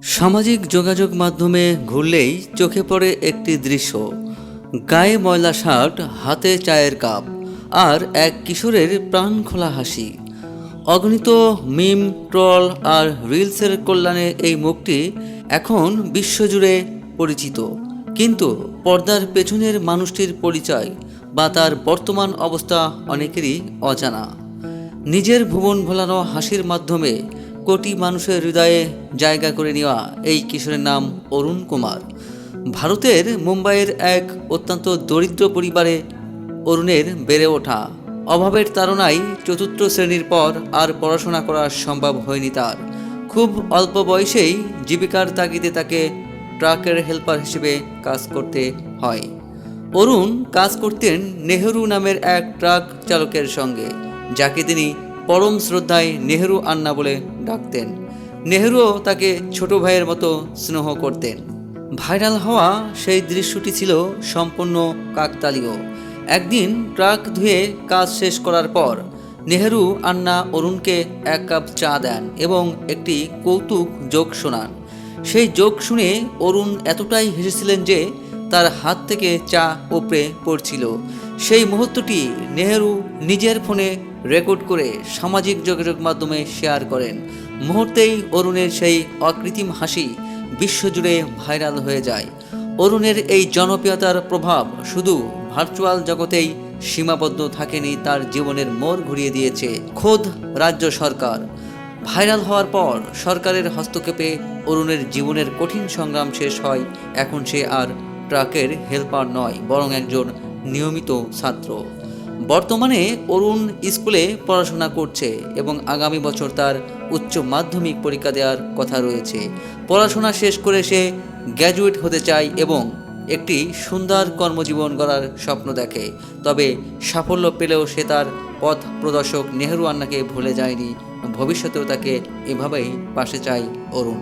সামাজিক যোগাযোগ মাধ্যমে ঘুরলেই চোখে পড়ে একটি দৃশ্য। গায়ে ময়লা শার্ট, হাতে চায়ের কাপ, আর এক কিশোরের প্রাণখোলা হাসি। অগণিত মিম, ট্রল আর রিলসের কল্যাণে এই মুখটি এখন বিশ্বজুড়ে পরিচিত। কিন্তু পর্দার পেছনের মানুষটির পরিচয় বা তার বর্তমান অবস্থা অনেকেরই অজানা। নিজের ভুবন ভোলানো হাসির মাধ্যমে কোটি মানুষের হৃদয়ে জায়গা করে নেওয়া এই কিশোরের নাম অরুণ কুমার। ভারতের মুম্বাইয়ের এক অত্যন্ত দরিদ্র পরিবারে অরুণের বেড়ে ওঠা। অভাবের তাড়নায় চতুর্থ শ্রেণীর পর আর পড়াশোনা করা সম্ভব হয়নি তার। খুব অল্প বয়সেই জীবিকার তাগিদে তাকে ট্রাকের হেল্পার হিসেবে কাজ করতে হয়। অরুণ কাজ করতেন নেহেরু নামের এক ট্রাক চালকের সঙ্গে, যাকে তিনি পরম শ্রদ্ধায় নেহেরু আন্না বলে ডাকতেন। নেহেরুও তাকে ছোট ভাইয়ের মতো স্নেহ করতেন। ভাইরাল হওয়া সেই দৃশ্যটি ছিল সম্পূর্ণ কাকতালীয়। একদিন ট্রাক ধুয়ে কাজ শেষ করার পর নেহেরু আন্না অরুণকে এক কাপ চা দেন এবং একটি কৌতুক জোক শোনান। সেই জোক শুনে অরুণ এতটাই হেসেছিলেন যে তার হাত থেকে চা উপড়ে পড়ছিল। সেই মুহূর্তটি নেহেরু নিজের ফোনে রেকর্ড করে সামাজিক যোগাযোগ মাধ্যমে শেয়ার করেন। মুহূর্তেই অরুণের সেই অকৃত্রিম হাসি বিশ্বজুড়ে ভাইরাল হয়ে যায়। অরুণের এই জনপ্রিয়তার প্রভাব শুধু ভার্চুয়াল জগতেই সীমাবদ্ধ থাকেনি, তার জীবনের মোড় ঘুরিয়ে দিয়েছে খোদ রাজ্য সরকার। ভাইরাল হওয়ার পর সরকারের হস্তক্ষেপে অরুণের জীবনের কঠিন সংগ্রাম শেষ হয়। এখন সে আর ট্রাকের হেল্পার নয়, বরং একজন নিয়মিত ছাত্র। বর্তমানে অরুণ স্কুলে পড়াশোনা করছে এবং আগামী বছর তার উচ্চ মাধ্যমিক পরীক্ষা দেওয়ার কথা রয়েছে। পড়াশোনা শেষ করে সে গ্র্যাজুয়েট হতে চায় এবং একটি সুন্দর কর্মজীবন গড়ার স্বপ্ন দেখে। তবে সাফল্য পেলেও সে তার পথ প্রদর্শক নেহেরু আন্নাকে ভুলে যায়নি। ভবিষ্যতেও তাকে এভাবেই পাশে চায় অরুণ।